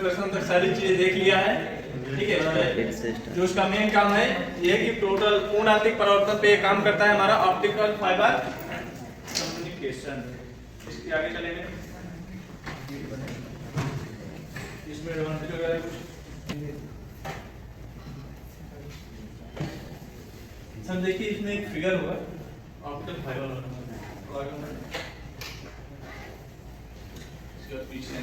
Expression तक सारी चीजें देख लिया है, ठीक है। जो उसका मेन काम है ये कि टोटल पूर्ण आंतरिक परावर्तन पे काम करता है हमारा ऑप्टिकल फाइबर कम्युनिकेशन। इसके आगे चलेंगे, इसमें एडवांटेज वगैरह कुछ सर देखिए, इसमें एक फिगर होगा ऑप्टिकल फाइबर पीछे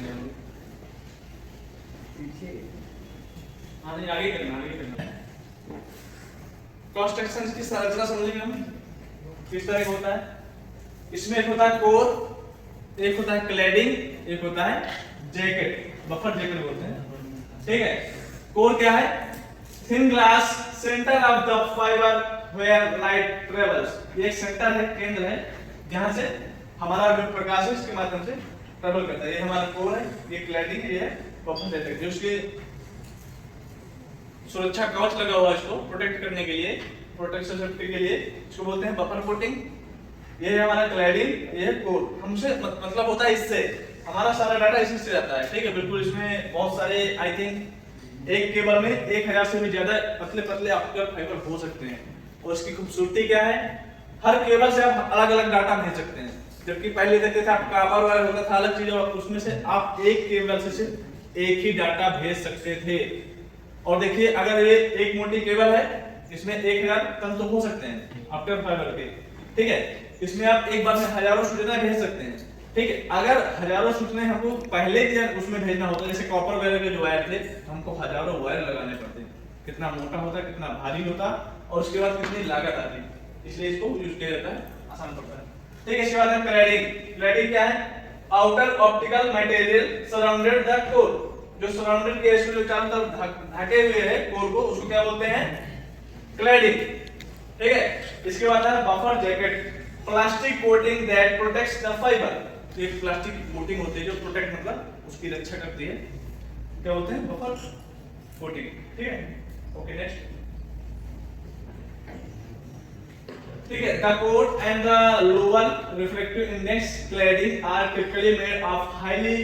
आगे करना। क्रॉस सेक्शन की संरचना समझेंगे हम किस तरह का होता है। इसमें एक होता है कोर, एक होता है क्लैडिंग, एक होता है जैकेट, बफर जैकेट बोलते हैं, ठीक है। कोर क्या है? Thin glass centre of the fibre where light travels. ये एक सेंटर है, केंद्र है, जहां से हमारा जो प्रकाश है इसके माध्यम से ट्रेवल करता है। ये हमारा कोर है, ये क्लैडिंग है, ये है बफर जैकेट। जो उसके सुरक्षा कवच लगा हुआ है इसको प्रोटेक्ट करने के लिए, प्रोटेक्शन सेफ्टी के लिए, इसको बोलते हैं बफर कोटिंग। ये है हमारा क्लैडिंग, ये है कोर। हमसे मतलब होता है इससे हमारा सारा डाटा इसी से जाता है, ठीक है। बिल्कुल इसमें बहुत सारे आई थिंक एक केबल में 1000 से भी ज्यादा पतले पतले ऑप्टिकल फाइबर हो सकते हैं। और इसकी खूबसूरती क्या है, हर केबल से आप अलग अलग डाटा भेज सकते हैं। जबकि पहले देखते थे आप कॉपर वायर होता था अलग चीज, और उसमें से आप एक केबल से सिर्फ एक ही डाटा भेज सकते थे। और देखिए अगर ये एक मोटी केबल है, इसमें 1000 टन तो हो सकते हैं ऑप्टिकल फाइबर के, ठीक है। इसमें आप एक बार में हजारों सूचना भेज सकते हैं, ठीक है। अगर हजारों सूचनाएं हमको पहले दिन उसमें भेजना होता, जैसे कॉपर वायर के जो वायर थे, हमको हजारों वायर लगाने पड़ते, कितना मोटा होता, कितना भारी होता, और उसके बाद कितनी लागत आती, इसलिए इसको यूज किया जाता है, आसान पड़ता है, ठीक है। इसके बाद है क्लैडिंग। क्लैडिंग क्या है? Outer optical material surrounded the core. जो सराउंडेड के इसको जो चारों तरफ ढके हुए है कोर को, उसको क्या बोलते हैं? क्लैडिंग, ठीक है। इसके बाद है buffer jacket, plastic coating that protects the fibre. एक प्लास्टिक कोटिंग होती है जो प्रोटेक्ट मतलब उसकी रक्षा करती है, क्या बोलते हैं? बफर कोटिंग, ठीक है। ओके नेक्स्ट, ठीक है। The core and the lower reflective index cladding are typically made of highly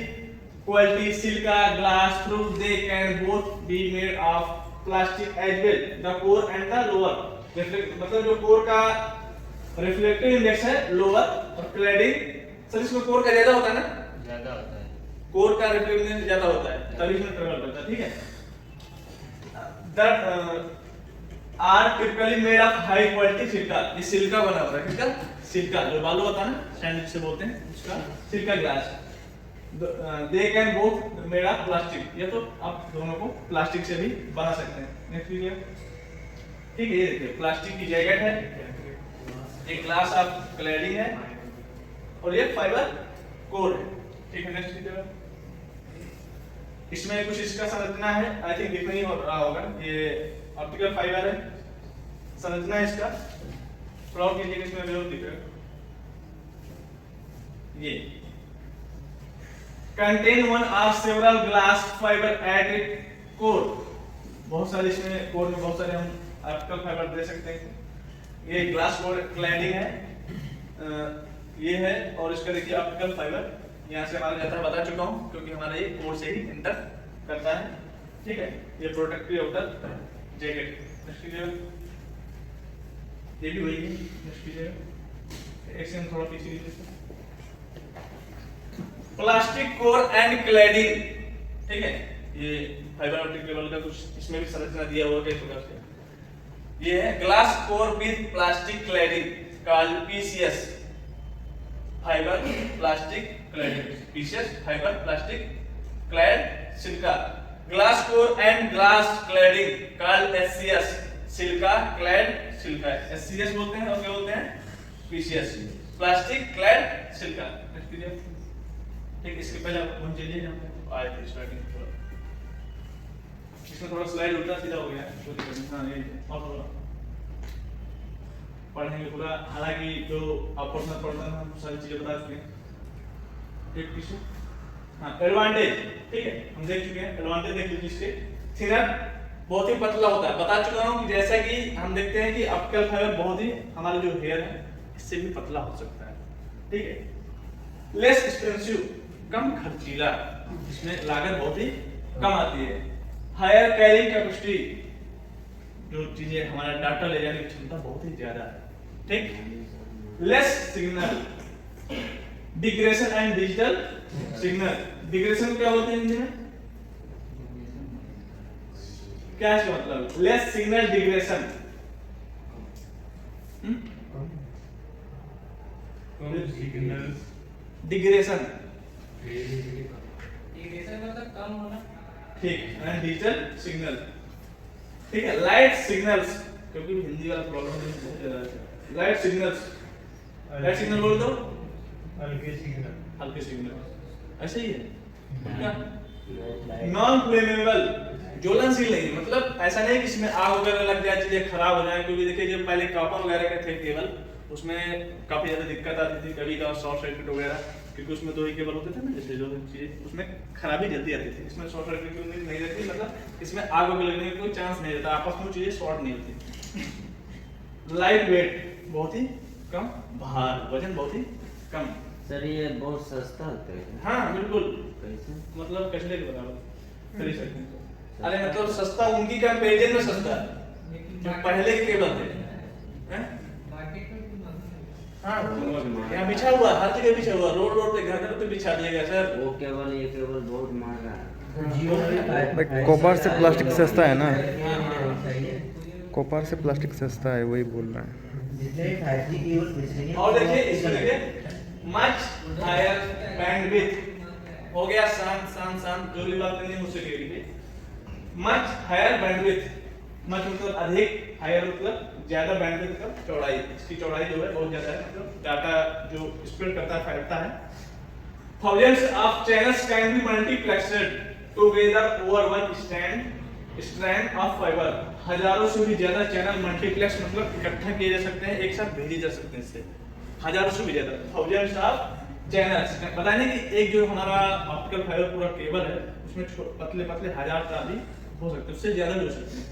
quality silica glass through they can both be made of plastic as well. The core and the lower मतलब जो core का reflective index है lower, और cladding sir इसमें core का ज्यादा होता है ना, ज्यादा होता है, कोर का रिफ्लेक्टिव इंडेक्स ज्यादा होता है, तभी इसमें ट्रेवल करता है, ठीक है। That are typically made of high quality silica. ये सिलिका बना हुआ है, किसका? सिलिका, जो बालू होता है ना, सैंड से बोलते हैं उसका, silica glass. They can both made of plastic. ये तो आप दोनों को प्लास्टिक से भी बना सकते हैं। नेक्स्ट वीडियो, ठीक है। ये देखिए प्लास्टिक की जैकेट है, एक ग्लास ऑफ क्लैडिंग है, और ये फाइबर कोर है, ठीक है। नेक्स्ट वीडियो, इसमें कुछ इसका संरचना है, आई थिंक दिख नहीं हो रहा होगा, ये ऑप्टिकल फाइबर है, संरचना इसका थोड़ा कीजिए, इसमें जरूर दिख रहा है। ये contain one or several glass fiber at its core। बहुत सारे इसमें कोर में बहुत सारे हम ऑप्टिकल फाइबर दे सकते हैं। ये ग्लास कोर क्लैडिंग है, ये है, और इसका देखिए ऑप्टिकल फाइबर यहाँ से हमारा जाता है, बता चुका हूँ, क्योंकि हमारा ये कोर से ही इंटर करता है, ठीक है। ये प्रोटेक्टिव आउटर जैकेट। ये भी वही है, एक से हम थोड़ा पीछे लीजिए। प्लास्टिक कोर एंड क्लैडिंग, ठीक है। ये फाइबर ऑप्टिक केबल का कुछ इसमें भी संरचना दिया हुआ है, प्रकार से ये है glass core with plastic cladding called PCS, fibre plastic cladding, PCS fibre plastic clad silica. Glass core and glass cladding called HCS, silica clad silica. HCS बोलते हैं, और क्या बोलते हैं? PCS, plastic clad silica. ठीक, इसके पहले आप हम चलिए जहाँ आए थे स्टार्टिंग, थोड़ा इसमें थोड़ा स्लाइड उल्टा सीधा हो गया है। हाँ ये और थोड़ा पढ़ेंगे पूरा, हालांकि जो आप पर्सनल पढ़ना है हम सारी चीजें बता चुके हैं। एक पीछे, हाँ एडवांटेज, ठीक है, हम देख चुके हैं। एडवांटेज देख लीजिए इसके, थिनर बहुत ही पतला होता है, बता चुका हूँ कि जैसा कि हम देखते हैं कि ऑप्टिकल फाइबर बहुत ही हमारा जो हेयर है इससे भी पतला हो सकता है, ठीक है। लेस एक्सपेंसिव, कम खर्चीला, इसमें लागत बहुत ही कम आती है। हायर कैरिंग कैपेसिटी, जो चीजें हमारा डाटा ले जाने की क्षमता बहुत ही ज्यादा है, ठीक। Less signal, digression and digital signal. Digression क्या बोलते हैं हिंदी में, क्या इसका मतलब, लेस सिग्नल डिग्रेशन, डिग्रेशन मतलब कम होना, ठीक, एंड डिजिटल सिग्नल, ठीक है। लाइट सिग्नल्स, क्योंकि हिंदी वाला प्रॉब्लम बहुत ज्यादा है। लाइट सिग्नल बोल दो, हल्के सिग्नल, हल्के सिग्नल, ऐसे ही है क्या। नॉन फ्लेमेबल, ज्वलनशील नहीं, मतलब ऐसा नहीं कि इसमें आग वगैरह लग जाए, चीजें खराब हो जाए, क्योंकि देखिए जब पहले कॉपर वगैरह के थे केबल, उसमें काफी ज्यादा दिक्कत आती थी, कभी का शॉर्ट सर्किट वगैरह, क्योंकि उसमें दो ही केबल होते थे ना, जैसे जो चीजें उसमें खराबी जल्दी आती थी। इसमें शॉर्ट सर्किट नहीं रहती, मतलब इसमें आग वगैरह लगने का कोई चांस नहीं रहता, आपस में चीजें शॉर्ट नहीं होती। लाइट वेट, बहुत ही कम भार, वजन बहुत ही कम। सर ये बहुत सस्ता होता है। हाँ बिल्कुल, कैसे? मतलब कचरे के बराबर खरीद सकते हैं। अरे मतलब सस्ता उनकी कंपैरिजन में सस्ता है, जो पहले के केबल थे, हैं? मार्केट में भी हाँ यहाँ बिछा हुआ, हर जगह बिछा हुआ, रोड पे घर पे बिछा दिया गया सर। वो केवल ये केवल बहुत महंगा है। भाई कॉपर से प्लास्टिक सस्ता है ना, हाँ, हाँ। कॉपर से प्लास्टिक सस्ता है, वही बोल रहा है। और देखिए इसमें देखिए मच हायर बैंडविड्थ हो गया, शांत जो भी बात करनी है मुझसे कह लीजिए। मच हायर बैंडविड्थ, मच मतलब अधिक, हायर मतलब ज्यादा, बैंडविड्थ मतलब चौड़ाई, इसकी चौड़ाई जो है बहुत ज्यादा है, मतलब डाटा जो स्प्रेड करता है फैलता है। Thousands of channels can be multiplexed together over one strand of fibre. हजारों से भी ज्यादा चैनल मल्टीप्लेक्स मतलब इकट्ठा किए जा सकते हैं, एक साथ भेजे जा सकते हैं, इससे हजारों से भी ज्यादा, थाउजेंड्स ऑफ चैनल्स। पता नहीं कि एक जो हमारा ऑप्टिकल फाइबर पूरा केबल है, उसमें पतले पतले हजार का भी हो सकते हैं, उससे ज्यादा भी हो सकते हैं।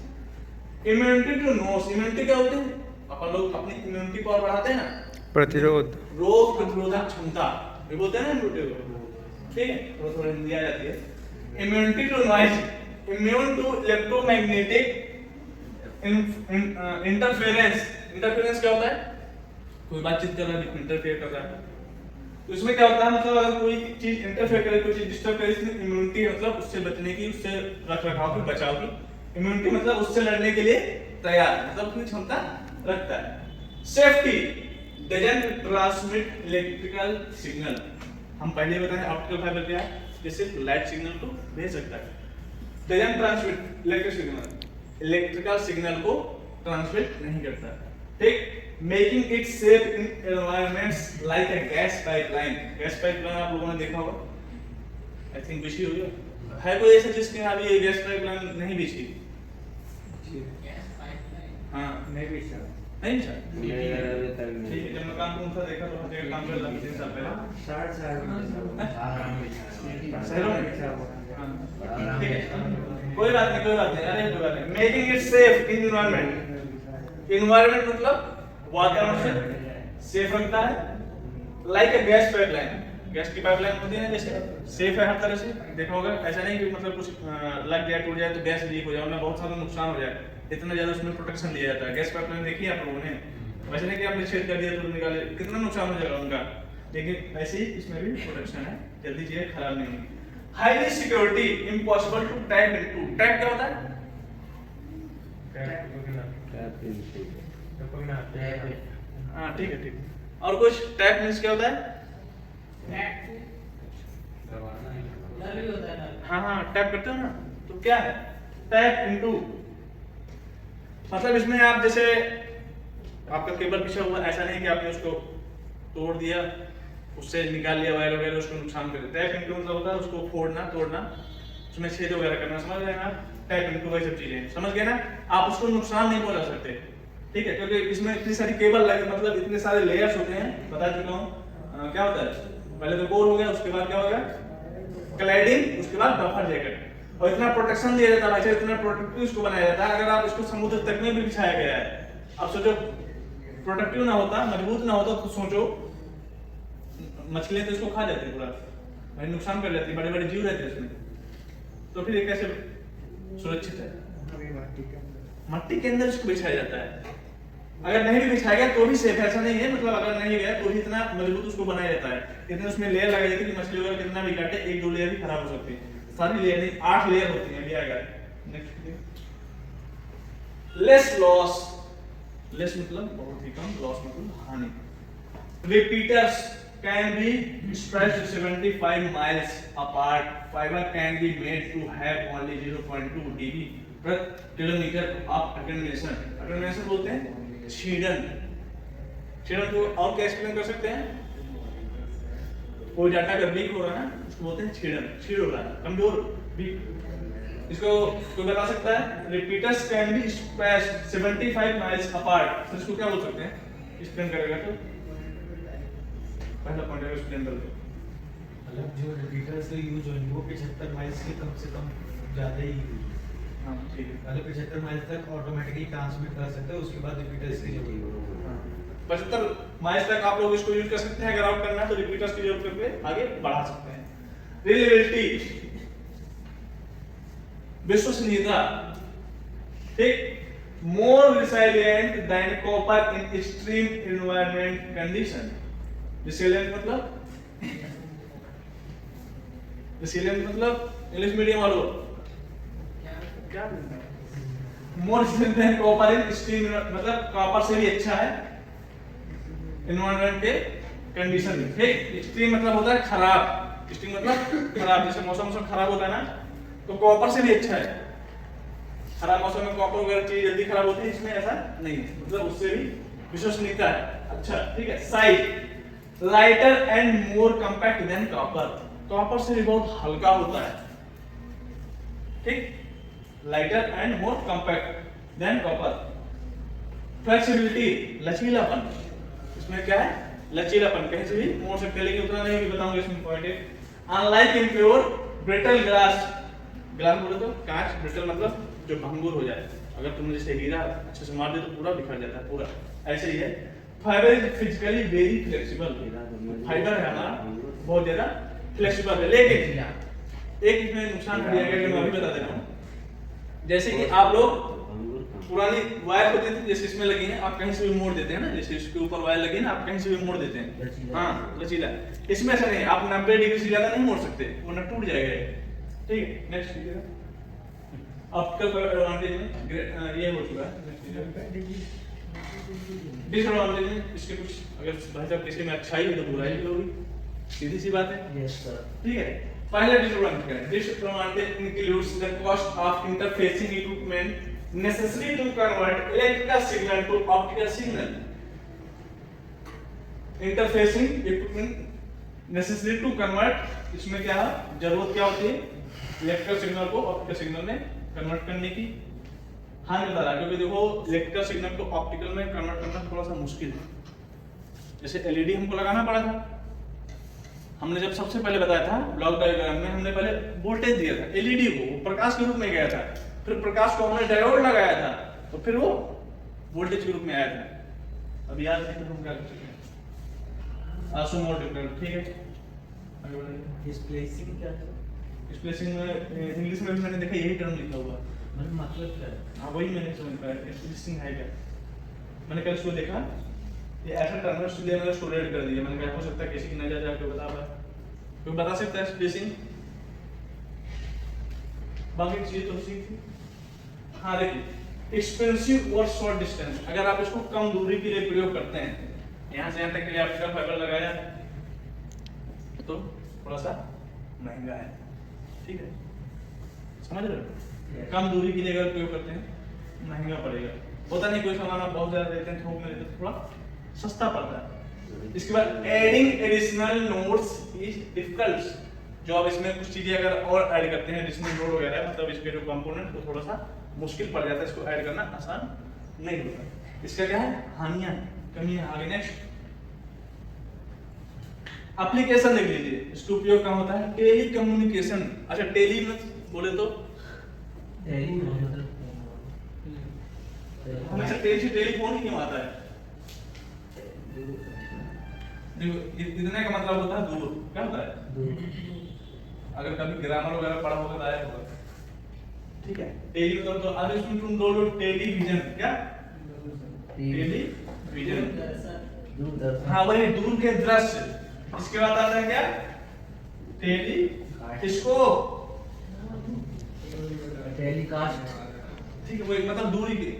इम्यूनिटी टू नोस, इम्यूनिटी क्या होती है, अपन लोग अपनी इम्यूनिटी पावर बढ़ाते हैं ना, प्रतिरोध, रोग प्रतिरोधक क्षमता ये बोलते हैं ना इम्यूनिटी को, ठीक है, थोड़ा थोड़ा हिंदी आ जाती है। Immunity to noise, immune to electromagnetic interference. Interference क्या होता है, कोई बातचीत कर रहा है, इंटरफेयर कर रहा है, तो इसमें क्या होता है, मतलब अगर कोई चीज इंटरफेयर करे, कोई चीज डिस्टर्ब करे, इसमें इम्यूनिटी मतलब उससे बचने की, उससे रख रखाव की, बचाव की, इम्यूनिटी मतलब उससे लड़ने के लिए तैयार, मतलब अपनी क्षमता रखता है। Safety, doesn't transmit electrical signal. हम पहले बताए ऑप्टिकल फाइबर क्या है, ये सिर्फ लाइट सिग्नल को भेज सकता है, doesn't transmit electric signal, electrical signal को ट्रांसमिट नहीं करता, ठीक। Making it safe in environments like a gas pipeline. Gas pipeline आप लोगों ने देखा होगा, आई थिंक बिछी हुई है कोई ऐसा जिसके यहाँ भी ये गैस पाइपलाइन नहीं बिछी? हाँ नहीं भी सर, नहीं बिछा, नहीं अभी तक ठीक नहीं। है। जब मैं काम करूँ था देखा तो हर जगह काम कर रहा 3 साल पहले शहरों में। हाँ, ठीक है, कोई बात नहीं, अरे कोई बात नहीं। Making it safe in environment, environment मतलब वातावरण से सेफ रखता है, like a gas pipeline. Gas की पाइपलाइन होती है ना, जैसे सेफ है हर तरह से, देखा होगा। ऐसा नहीं कि मतलब कुछ लग जाए, टूट जाए तो गैस लीक हो जाए, उनमें बहुत सारा नुकसान हो जाए, इतना ज्यादा उसमें प्रोटेक्शन दिया जाता है। गैस पाइपलाइन देखी आप लोगों ने, वैसे नहीं कि आपने छेद कर दिया तो निकाले, कितना नुकसान हो जाएगा उनका, लेकिन ऐसे ही इसमें भी प्रोटेक्शन है, जल्दी चीजें खराब नहीं होगी। Highly security, impossible to tap into. Tap क्या होता है? हाँ ठीक है, ठीक है। और कुछ टैप मीन्स क्या होता है? हाँ हाँ, टैप करते हो ना, तो क्या है टैप इनटू? मतलब इसमें आप जैसे आपका केबल पिछा हुआ, ऐसा नहीं कि आपने उसको तोड़ दिया, उससे निकाल लिया वायर वगैरह, उसको नुकसान कर देता है। टैप इनटू मतलब होता है उसको फोड़ना, तोड़ना, उसमें छेद वगैरह करना, समझ गए ना? टैप इनटू वही सब चीजें, समझ गए ना? आप उसको नुकसान नहीं पहुंचा सकते, ठीक है, क्योंकि इसमें इतनी सारी केबल लगे, मतलब इतने सारे लेयर्स होते हैं, बता चुका हूँ। क्या होता है, पहले तो कोर हो गया, उसके बाद क्या हो गया क्लैडिंग, उसके बाद बफर जैकेट, और इतना प्रोटेक्शन दिया जाता है, इतना प्रोटेक्टिव इसको बनाया जाता है। अगर आप इसको समुद्र तक में भी बिछाया गया है, अब सोचो प्रोटेक्टिव ना होता, मजबूत ना होता, तो सोचो मछलियां तो इसको खा जाती है, पूरा भाई नुकसान कर जाती है, बड़े बड़े जीव रहते हैं इसमें, तो फिर ये कैसे सुरक्षित है? मट्टी के अंदर इसको बिछाया जाता है। अगर नहीं भी बिछाया गया तो भी सेफ है, ऐसा नहीं है, मतलब अगर नहीं गया तो भी इतना मजबूत उसको बनाया जाता है। इतने उसमें लेयर लगाई जाती है कि मछली वगैरह कितना भी काटे एक दो लेयर भी खराब हो सकती है, सारी लेयर नहीं 8 लेयर होती है। लिया गया नेक्स्ट, लेस लॉस, लेस मतलब बहुत ही कम, लॉस मतलब हानि। Repeaters can be stretched 75 miles apart. Fiber can be made to have only 0.2 dB per kilometer of attenuation. Attenuation बोलते हैं छीड़न। छीड़न को और क्या एक्सप्लेन कर सकते हैं? कोई डाटा अगर वीक हो रहा है ना उसको बोलते हैं छीड़न, छीड़ हो रहा है, कमजोर, वीक। इसको कोई बता सकता है? Repeaters can be stretched 75 miles apart. तो इसको क्या बोल सकते हैं? एक्सप्लेन करेगा तो पहला पॉइंट है एक्सप्लेन कर दो। मतलब जो रिपीटर्स यूज होंगे वो 75 माइल्स के कम से कम ज्यादा ही। हां ठीक है, पहले 75 माइल्स तक ऑटोमेटिकली ट्रांसमिट कर सकते हैं, उसके बाद रिपीटर्स की जरूरत है। 75 माइल्स तक आप लोग इसको यूज कर सकते हैं। अगर आउट करना है तो रिपीटर्स की जरूरत करके आगे बढ़ा सकते हैं। रिलायबिलिटी, विश्वसनीयता, ठीक, more resilient than copper in extreme environment condition. Resilient मतलब इंग्लिश मीडियम वालों क्या मोर resilient than copper in extreme मतलब कॉपर से भी अच्छा है एनवायरनमेंट के कंडीशन में। ठीक, एक्सट्रीम मतलब होता है खराब, एक्सट्रीम मतलब खराब, जैसे मौसम खराब होता है ना तो कॉपर से भी अच्छा है। खराब मौसम में कॉपर वगैरह चीज जल्दी खराब होती है, इसमें ऐसा नहीं है, मतलब उससे भी विश्वसनीयता है। अच्छा ठीक है, size, lighter and more compact than copper, copper से भी बहुत हल्का होता है। ठीक, lighter and more compact than copper. Flexibility, लचीलापन, इसमें क्या है? लचीलापन, कहीं से भी मोड़ सकते हैं, लेकिन उतना नहीं भी बताऊंगा इसमें पॉइंट है। Unlike impure brittle glass, glass बोले तो कांच, ब्रिटल मतलब जो भंगुर हो जाए, अगर तुमने जैसे हीरा अच्छे से मार दे तो पूरा बिखर जाता है, पूरा ऐसे ही है। Fibre is physically very flexible, fibre है हमारा बहुत ज्यादा फ्लेक्सिबल है। लेकिन एक इसमें नुकसान भी है, मैं अभी बता दे रहा हूँ। जैसे कि आप लोग पुरानी वायर होती थी, जैसे इसमें लगी है, आप कहीं से भी मोड़ देते हैं ना, जैसे इसके ऊपर वायर लगी है ना, आप कहीं से भी मोड़ देते हैं, हाँ लचीला। इसमें ऐसा नहीं, आप 90 डिग्री से ज्यादा नहीं मोड़ सकते, वो ना टूट जाएगा। ठीक है, नेक्स्ट कीजिएगा। ऑप्टिकल का एडवांटेज में ये हो चुका है। डिसएडवांटेज में इसके कुछ, अगर भाई साहब किसी में अच्छाई है तो बुराई भी होगी, सीधी सी बात है। Yes sir. ठीक है, पहले डिसएडवांटेज है। Disadvantage includes the cost of interfacing equipment necessary to convert electrical signal to optical signal. Interfacing equipment necessary to convert, इसमें क्या है, जरूरत क्या होती है? इलेक्ट्रिकल सिग्नल को ऑप्टिकल सिग्नल में कन्वर्ट करने की। हाँ बता रहा, क्योंकि देखो इलेक्ट्रिकल सिग्नल को ऑप्टिकल में कन्वर्ट करना थोड़ा सा मुश्किल है। जैसे एलईडी हमको लगाना पड़ा था, हमने जब सबसे पहले बताया था ब्लॉक डायग्राम में, हमने पहले वोल्टेज दिया था एलईडी को, प्रकाश के रूप में गया था, फिर प्रकाश को हमने डायोड लगाया था, तो फिर वो वोल्टेज के रूप में आया था। अब याद नहीं तो हम क्या कर सकते हैं? आसो मोर डिफरेंट। ठीक है, आगे बढ़ेंगे। डिस्प्लेसिंग क्या है? डिस्प्लेसिंग में इंग्लिश में भी मैंने देखा यही टर्म लिखा हुआ, मतलब क्या है? हाँ वही मैंने समझ पाया। डिस्प्लेसिंग है क्या? मैंने कल इसको देखा, ये ऐसा टर्म है, इसलिए मैंने इसको रेड कर दिया। मैंने कहा हो सकता है किसी की नजर जाके बता पाए, कोई बता सकता है डिस्प्लेसिंग? बाकी चीज तो सीख थी। हाँ देखिए, एक्सपेंसिव और शॉर्ट डिस्टेंस, अगर आप इसको कम दूरी के लिए प्रयोग करते हैं, यहाँ से यहाँ तक के लिए ऑप्टिकल फाइबर लगाया तो थोड़ा सा महंगा है। ठीक है, समझ रहे हो? कम दूरी के लिए अगर प्रयोग करते हैं महंगा पड़ेगा। होता नहीं कोई सामान आप बहुत ज्यादा देते हैं, थोक में देते हैं, थोड़ा सस्ता पड़ता है। इसके बाद adding additional nodes is difficult, जो आप इसमें कुछ चीजें अगर और ऐड करते हैं, एडिशनल नोड वगैरह, मतलब इसके जो कंपोनेंट, तो थोड़ा सा मुश्किल पड़ जाता है, इसको ऐड करना आसान नहीं होता। इसका क्या है? हानियां, कमियां। आगे नेक्स्ट, एप्लीकेशन देख लीजिए, इसका उपयोग कहाँ होता है? Tele communication. अच्छा, टेली में बोले तो हमेशा टेलीफोन ही क्यों आता है? इतने का मतलब होता है दूर। क्या होता है? अगर कभी ग्रामर वगैरह पढ़ा होगा तो आया होगा। ठीक है, टेली मतलब तो अब इसमें तुम दो टेलीविजन, क्या टेलीविजन, दूरदर्शन। हाँ वही दूर के दृश्य। इसके बाद आता है क्या, टेलीस्कोप, टेलीकास्ट। ठीक है, वही मतलब दूरी की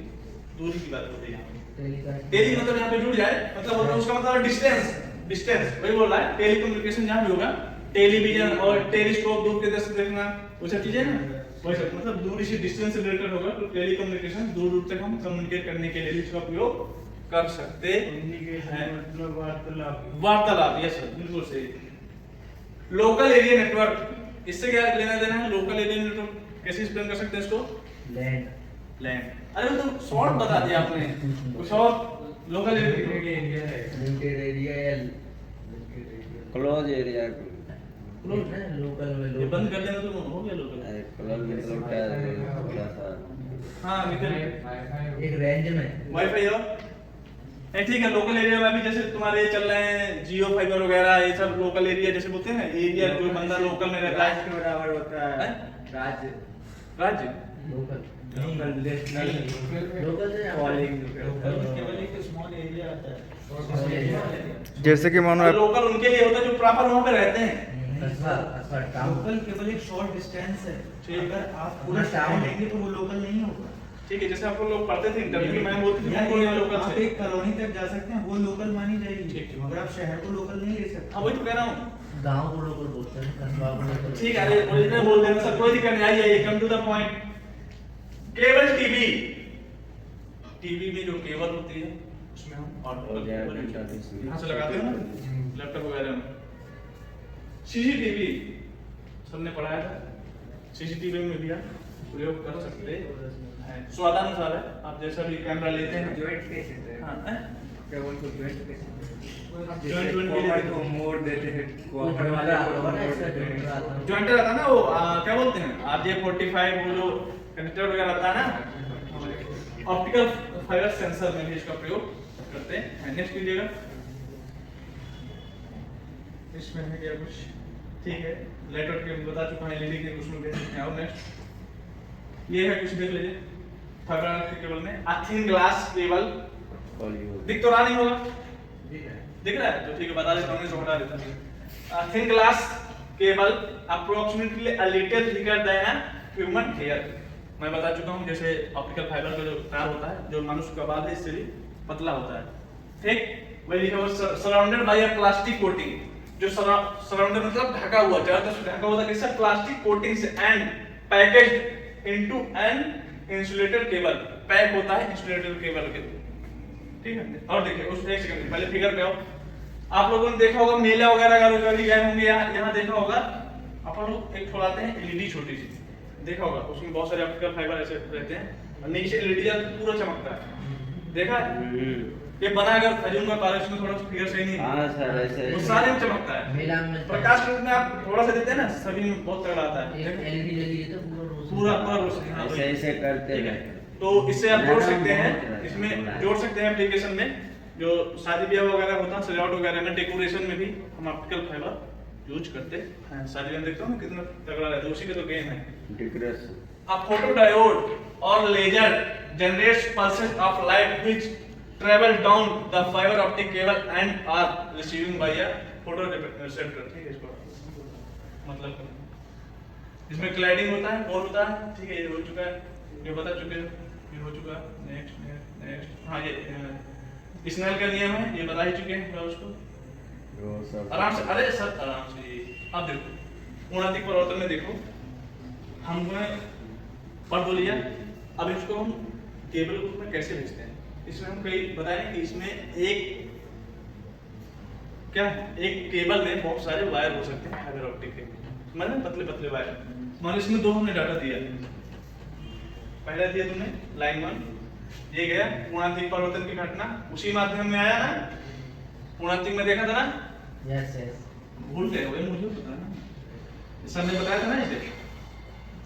बात हो रही है। टेलीकास्ट। टेली मतलब यहाँ पे जुड़ जाए, मतलब उसका मतलब डिस्टेंस वही बोल रहा है। टेलीकम्युनिकेशन जहाँ भी होगा, टेलीविजन और टेलीस्कोप दूर के दृश्य देखना, वो सब चीजें ना वही सब मतलब दूरी से डिस्टेंस से रिलेटेड होगा। तो टेलीकम्युनिकेशन दूर दूर तक हम कम्युनिकेट करने के लिए भी इसका उपयोग कर सकते हैं। मतलब वार्तालाप, यस सर, बिल्कुल सही। लोकल एरिया नेटवर्क, इससे क्या लेना देना है? लोकल एरिया नेटवर्क कैसे एक्सप्लेन कर सकते हैं इसको? लैंड। अरे वो तो शॉर्ट बता दिया आपने, कुछ और लोकल एरिया है, लिमिटेड एरिया या क्लोज एरिया। लोकल में ये बंद कर देना तो हो गया लोकल। क्लोज मतलब क्या है? थोड़ा सा हाँ निकल एक रेंज में वाईफाई हो। नहीं ठीक है, लोकल एरिया में भी जैसे तुम्हारे चल रहे हैं जियो फाइबर वगैरह, ये सब लोकल एरिया जैसे बोलते हैं ना, एरिया जो बंदा लोकल में रहता है के बराबर होता है। राज्य राज्य लोकल नेशनल लोकल से कॉलिंग केवल एक स्मॉल एरिया आता है। जैसे कि मानो आप लोकल उनके लिए होता है जो प्रॉपर वहां पे रहते हैं। कस्बा टाउन। लोकल केवल एक शॉर्ट डिस्टेंस है, ठीक। अगर आप पूरा टाउन टाउन लेंगे तो वो लोकल नहीं होगा। ठीक है, जैसे आपको लोग पढ़ते थे इंटरव्यू में, मैं बोलती थी या हमको यहाँ लोकल आप से। एक कॉलोनी तक जा सकते हैं, वो लोकल मानी जाएगी। ठीक। मगर आप शहर को लोकल नहीं ले सकते। हाँ वही तो कह रहा हूँ। गांव को लोकल बोलते हैं, कस्बा को लोकल। ठीक है, अरे ओरिजिनल बोल देना सर, कोई दिक्कत नहीं। आइए come to the point. Cable TV, TV में जो केबल होती है उसमें हम और यहाँ से लगाते हैं ना लैपटॉप वगैरह में। सीसीटीवी सबने पढ़ाया था, सीसीटीवी में भी आप प्रयोग कर सकते हैं, स्वादानुसार है। आप जैसा भी कैमरा लेते हैं, जॉइंट कैसे है? हाँ केबल को जॉइंट कैसे? जॉइंट के लिए को मोड़ देते हैं। क्वार्टर वाला होगा ना, इसका जॉइंट आता है। जॉइंटर आता है ना वो क्या बोलते हैं RJ45, वो जो कनेक्टर वगैरह आता है ना, ऑप्टिकल फाइबर सेंसर में भी इसका प्रयोग करते हैं। नेक्स्ट कीजिएगा, इसमें है क्या कुछ? ठीक है, लाइट आउट के बता चुका हूं, एलईडी के उसमें देख सकते हैं। और नेक्स्ट ये है कुछ देख लीजिए, फाइबर ऑप्टिक केबल में थिन ग्लास केबल, दिख तो रहा नहीं होगा, दिख रहा है तो ठीक है, बता देता हूं, इसको हटा देता हूं। Thin glass cable approximately a little thicker than human hair. मैं बता चुका हूं, जैसे ऑप्टिकल फाइबर का जो तार होता है, जो मनुष्य का बाल है, इससे भी पतला होता है। ठीक, वही लिखा हुआ surrounded by a plastic coating, जो सराउंडेड मतलब ढका हुआ, चारों तरफ से ढका हुआ था किससे? प्लास्टिक कोटिंग से, and packaged into an insulated cable, pack होता है इंसुलेटेड केबल के। ठीक है, और देखिए उस एक सेकंड पहले फिगर पे आओ। आप लोगों ने देखा होगा मेला वगैरह का कभी गए होंगे, यहाँ देखा होगा अपन लोग एक खोलाते हैं एलईडी छोटी सी, देखा होगा उसमें बहुत सारे ऑप्टिकल फाइबर ऐसे रहते हैं और नीचे एलईडी पूरा चमकता है, देखा है? ये बना अगर अजूम का तार, इसमें थोड़ा फिगर सही नहीं है। हाँ सर ऐसे वो सारे में चमकता है। मेला में प्रकाश रूप में आप थोड़ा सा देते हैं ना, सभी में बहुत तगड़ा आता है। एक एलईडी लगी है तो पूरा पूरा रोशनी, हाँ, ऐसे ऐसे करते ठीक है। हैं। तो इससे आप जोड़ सकते हैं, इसमें जोड़ सकते हैं एप्लीकेशन में, जो शादी ब्याह वगैरह होता है, सजावट वगैरह में, डेकोरेशन में भी हम ऑप्टिकल फाइबर यूज करते हैं। शादी में देखते हो ना कितना तगड़ा रहता है, उसी का तो गेम है। Decoration A photodiode or laser generates pulses of light which travel down the fiber optic cable and are receiving by a photoreceptor। ठीक है, इसको मतलब इसमें क्लैडिंग होता है, और होता है। ठीक है, ये हो चुका है, ये बता चुके हैं, ये हो चुका है। नेक्स्ट नेक्स्ट, हाँ ये स्नेल का नियम है, ये बता ही चुके हैं मैं उसको। आराम से, अरे सर आराम से। अब देखो उन्नतिक परिवर्तन में देखो, हमने पढ़ तो लिया, अब इसको हम केबल रूप में कैसे भेजते हैं। इसमें हम कई बताएं कि इसमें एक क्या है, एक केबल में बहुत सारे वायर हो सकते हैं फाइबर ऑप्टिक के, मतलब पतले पतले वायर। मान इसमें दो हमने डाटा दिया, पहला दिया तुमने लाइन 1, ये गया उन्नतिक परिवर्तन की घटना, उसी माध्यम में आया ना, उन्नतिक में देखा था ना। यस यस भूल गए हो, मुझे पता है ना, सर ने बताया था ना इसे,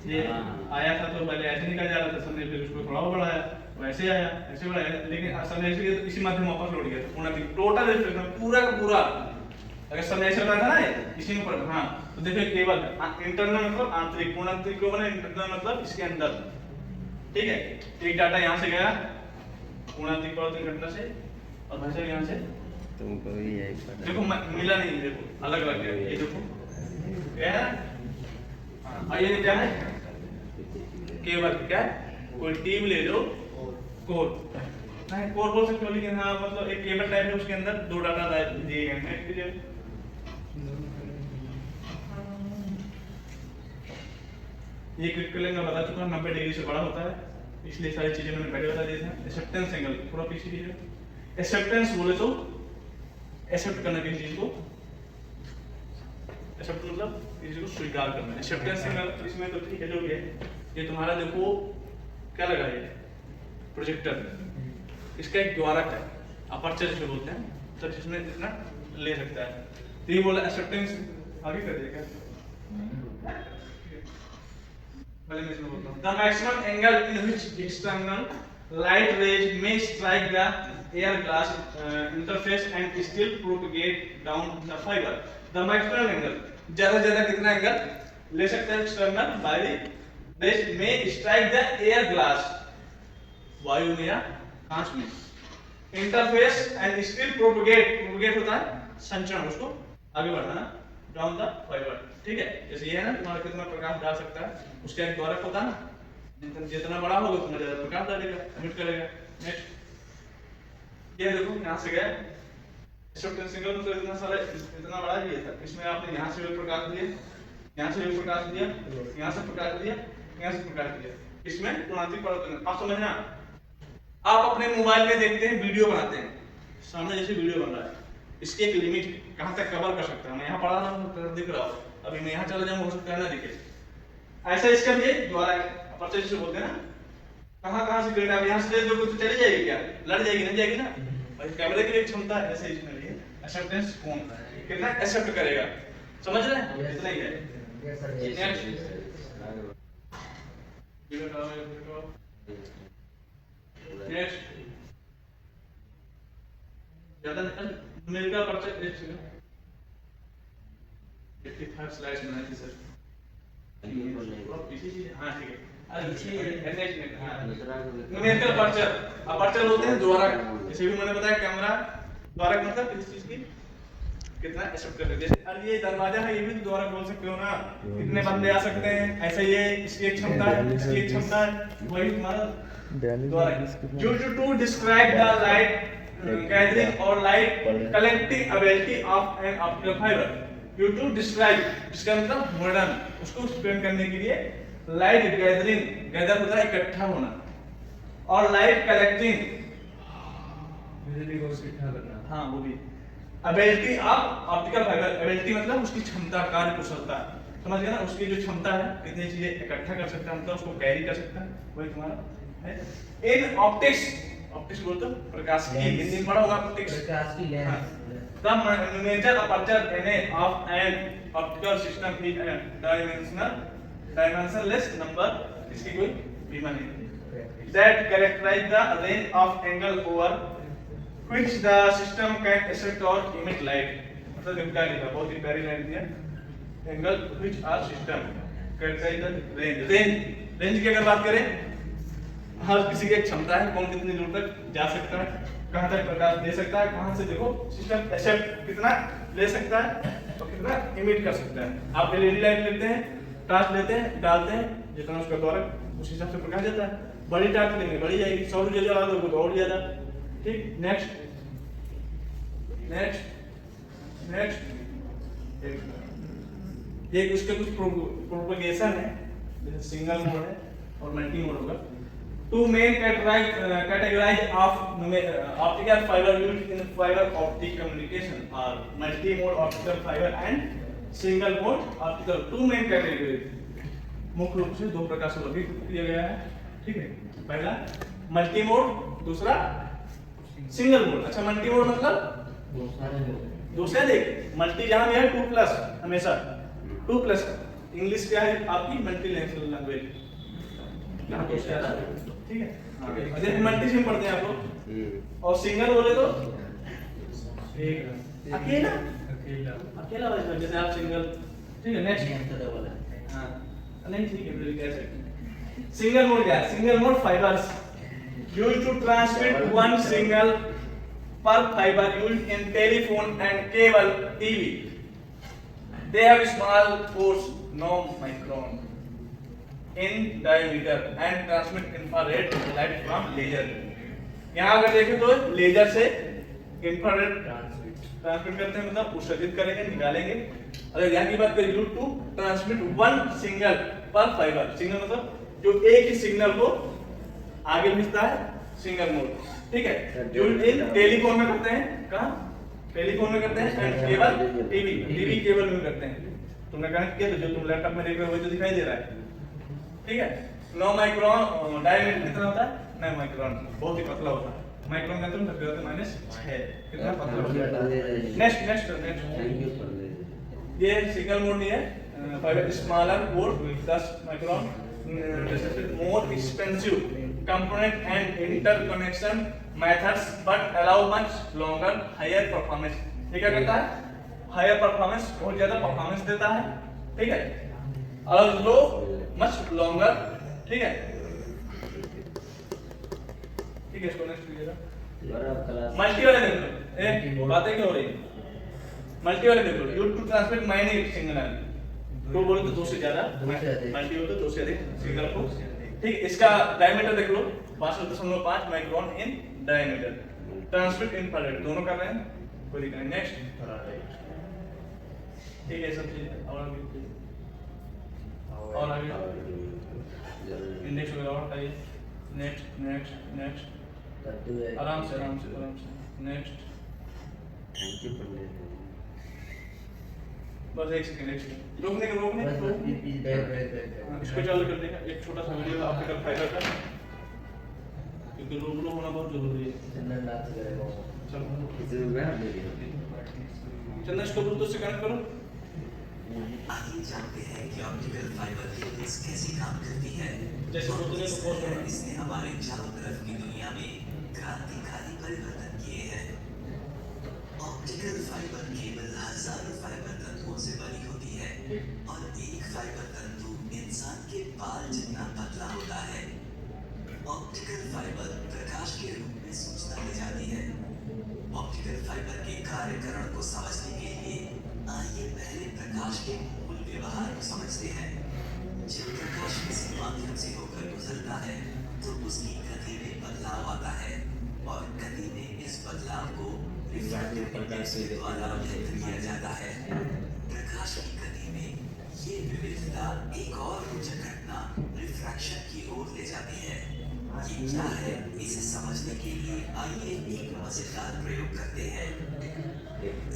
ये आया था तो पहले ऐसे निकल जा रहा था, सर ने फिर उसको थोड़ा और बढ़ाया, वैसे आया ऐसे बढ़ाया, लेकिन सर ने इसी माध्यम वापस लौट गया। उन्नतिक टोटल रिफ्लेक्शन पूरा का पूरा अगर सब ऐसे होता था ना इसी में पढ़ हाँ तो देखिए केवल इंटरनल मतलब आंतरिक, पूर्ण आंतरिक को बना इंटरनल मतलब इसके अंदर, ठीक है। एक डाटा यहाँ से गया पूर्ण आंतरिक परिवर्तन घटना से और भाषा यहाँ से तुमको भी यही पता देखो मिला नहीं, देखो अलग अलग है ये, देखो क्या है हाँ ये क्या है केवल क्या है कोई टीम ले लो कोर नहीं कोर बोल सकते हो लेकिन हाँ मतलब एक केबल टाइप है उसके अंदर दो डाटा दिए गए हैं। ये क्रिटिकल एंगल बता चुका 90 डिग्री से बड़ा होता है, इसलिए सारी चीजें मैंने पहले बता दी थी। एक्सेप्टेंस एंगल पूरा पीछे लीजिए, एक्सेप्टेंस बोले तो एक्सेप्ट करना किसी चीज को, एक्सेप्ट मतलब किसी को स्वीकार करना। एक्सेप्टेंस एंगल इसमें तो ठीक है जो भी है, ये तुम्हारा देखो क्या लगा है प्रोजेक्टर, इसका एक द्वारक है अपर्चर जिसे बोलते हैं, तो जिसमें इतना ले सकता है। तो ये बोला एक्सेप्टेंस आगे कर देगा पहले मैं इसमें बोलता हूं the maximum angle in which external light rays may strike the air glass interface and still propagate down the fiber. The maximum angle ज्यादा से ज्यादा कितना एंगल ले सकता है external light rays may strike the air glass वायु में या कांच में इंटरफेस एंड स्टिल प्रोपगेट होता है संचरण, उसको आगे बढ़ाना डाउन द फाइबर, ठीक है। जैसे ये है ना तुम्हारा कितना प्रकाश डाल सकता है, उसका एक द्वारक होता है ना, जितना बड़ा होगा उतना ज्यादा प्रकाश डालेगा एमिट करेगा। नेक्स्ट ये देखो यहां से गया एक्सेप्टेंस एंगल मतलब इतना सारा इतना बड़ा ये था, इसमें आपने यहां से भी प्रकाश दिया, यहां से भी प्रकाश दिया, यहां से प्रकाश दिया, यहां से प्रकाश दिया, इसमें तुरंत परिवर्तन। आप समझना, आप अपने मोबाइल में देखते हैं वीडियो बनाते हैं, सामने जैसे वीडियो बन रहा है, इसकी एक लिमिट कहां तक कवर कर सकता है। मैं यहां पढ़ा रहा हूं दिख रहा हो, अभी मैं यहां चला जाऊं हो सकता है ना दिखे, ऐसा इसका भी एक द्वारा अपर्चर जिसे बोलते हैं ना, कहां से किरण अब यहां से देखो तो चली जाएगी क्या, लड़ जाएगी नहीं जाएगी ना, और कैमरे की एक क्षमता है ऐसे इसमें लिए एक्सेप्टेंस कौन कितना एक्सेप्ट करेगा, समझ रहे हैं इतना ही है। नेक्स्ट ज्यादा न्यूमेरिकल पर्चर 55 स्लाइड्स बनाई थी सर, हाँ ठीक है। न्यूमेरिकल पर्चर अपर्चर होते हैं द्वारक, जैसे भी मैंने बताया कैमरा द्वारक मतलब किसी चीज की कितना एक्सेप्ट कर लेते हैं। और ये दरवाजा है, ये भी तो द्वारक बोल सकते हो ना, कितने बंदे आ सकते हैं, ऐसे ये इसकी एक क्षमता है, इसकी एक क्षमता है, वही तुम्हारा द्वारक। Used to describe the light gathering or light collecting ability of an optical fiber. Used to describe इसका मतलब वर्णन, उसको एक्सप्लेन करने के लिए लाइट गैदरिंग, गैदर होता है इकट्ठा होना, और लाइट कलेक्टिंग बिजली को इकट्ठा करना, हाँ वो भी ability of optical fibre, ability मतलब उसकी क्षमता, कार्य कुशलता, समझ गए ना, उसकी जो क्षमता है कितनी चीजें इकट्ठा कर सकता है, मतलब उसको कैरी कर सकता है, वही तुम्हारा है। इन ऑप्टिक्स, ऑप्टिक्स बोलते हो प्रकाश की, हिंदी में पढ़ा होगा ऑप्टिक्स, प्रकाश की lens. The major aperture NA of an optical system is a dimensionless number, इसकी कोई बीमा नहीं, that characterize the range of angle over which the system can accept or emit light। मतलब देखो क्या लिखा, बहुत ही प्यारी लाइन दिया, angle which our system characterize the range की अगर बात करें, हर किसी की एक क्षमता है, कौन कितनी दूर तक जा सकता है, कहां तक प्रकाश दे सकता है, कहां से देखो सिस्टम एक्सेप्ट कितना ले सकता है और कितना इमिट कर सकता है। आप एलईडी लाइट लेते हैं, टॉर्च लेते हैं, डालते हैं, जितना उसका द्वारक उस हिसाब से प्रकाश देता है। बड़ी टॉर्च लेंगे बड़ी जाएगी, 100 रुपये जला दोगे तो और ज्यादा, ठीक। नेक्स्ट ये उसके कुछ प्रोपगेशन है, जैसे सिंगल मोड है और मल्टी मोड होगा। Two main categories of optical fiber used in fiber optic communication are multi-mode optical fiber and single mode optical। Two main categories, मुख्य रूप से दो प्रकार से वर्गीकृत किया गया है, ठीक है। पहला मल्टी मोड, दूसरा सिंगल मोड। अच्छा मल्टी मोड मतलब दूसरा देख, मल्टी जहां भी है 2+ हमेशा 2+, इंग्लिश क्या है आपकी मल्टी लैंग्वेज, ठीक है। अरे मल्टी सिम पढ़ते हैं आप लोग, और सिंगल बोले तो एक अकेला अकेला वाइब्रेट, जैसे आप सिंगल, ठीक है नेक्स्ट। हाँ नहीं ठीक है, फिर कह सकते हैं। सिंगल मोड क्या है? Single mode fibres used to transmit one signal per fibre used in telephone and cable TV. They have small pores, no micron, in diameter and transmit infrared light from laser. यहाँ अगर देखें तो laser से infrared transmit करते हैं, मतलब उत्सर्जित करेंगे, निकालेंगे। अगर यहाँ की बात करें, use to transmit one signal per fibre. Signal मतलब जो एक ही सिग्नल को आगे भेजता है, सिंगल मोड, ठीक है। जो इन टेलीफोन में करते हैं, कहाँ टेलीफोन में करते हैं, एंड केबल टीवी केबल में करते हैं। तुमने कनेक्ट किया तो जो तुम लैपटॉप में देख रहे हो वही तो दिखाई दे रहा है, ठीक है। 9 माइक्रोन डायमीटर कितना होता है? 9 माइक्रोन, बहुत ही पतला होता है। माइक्रोन का तुम करते हो -6, कितना पतला होता है। नेक्स्ट ये सिंगल मोड नहीं है, fibre smaller mode 10 micron, more expensive component and interconnection methods but allow much longer higher performance. ये क्या करता है? हायर परफॉर्मेंस, बहुत ज्यादा परफॉर्मेंस देता है, ठीक है। और लो मच लॉन्गर, ठीक है, ठीक है। इसको नेक्स्ट कीजिएगा। मल्टी वाले देख लो, बातें क्यों हो रही? मल्टी वाले देख लो, यूज टू ट्रांसमिट माइनी सिग्नल। तो बोले तो 2 से ज्यादा, मल्टी हो तो 2 से अधिक सिग्नल को, ठीक है। इसका डायमीटर देख लो, 5.5 micron in diameter, transmit infrared, दोनों कर रहे हैं, कोई दिक्कत नहीं। नेक्स्ट, ठीक है, सब चीज और आगे इंडेक्स वगैरह और हटाइए। नेक्स्ट नेक्स्ट नेक्स्ट, आराम से आराम से आराम से। नेक्स्ट, बस एक सेकंड रोकने इसको चालू कर देंगे। एक छोटा सा वीडियो ऑप्टिकल फाइबर का, क्योंकि रूबरू होना बहुत जरूरी है। चंदन इसको ब्लूटूथ से कनेक्ट करो। आइए जानते हैं कि ऑप्टिकल फाइबर केबल्स कैसे काम करती है। जैसे बोलते हैं तो इसने हमारे चारों तरफ की दुनिया में क्रांतिकारी परिवर्तन किए हैं। ऑप्टिकल फाइबर केबल हजारों फाइबर तंतुओं से बनी होती है और एक फाइबर तंतु इंसान के बाल जितना पतला होता है। ऑप्टिकल फाइबर प्रकाश के रूप में सूचना ले जाती है। ऑप्टिकल फाइबर के कार्यकरण को समझने के लिए आइए पहले प्रकाश के मूल व्यवहार को समझते हैं। जब प्रकाश किसी माध्यम से होकर गुजरता है तो उसकी गति में बदलाव आता है और गति में इस बदलाव को रिफ्रैक्टिव इंडेक्स के द्वारा व्यक्त किया जाता है। प्रकाश की गति में ये विविधता एक और रोचक घटना रिफ्रैक्शन की ओर ले जाती है। ये क्या है, इसे समझने के लिए आइए एक मजेदार प्रयोग करते हैं।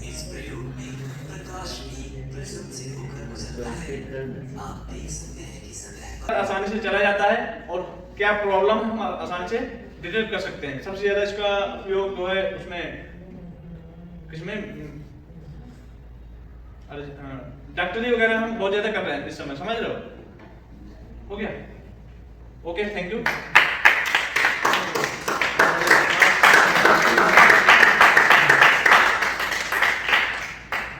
इस प्रयोग में प्रकाश एक प्रिज्म से होकर गुजरता है। आप देख सकते हैं कि सतह पर आसानी से चला जाता है और क्या प्रॉब्लम है हम आसानी से डिटेक्ट कर सकते हैं। सबसे ज्यादा इसका उपयोग जो है उसमें किसमें, डॉक्टरी वगैरह हम बहुत ज्यादा कर रहे हैं इस समय, समझ रहे हो? हो गया? Okay, thank you.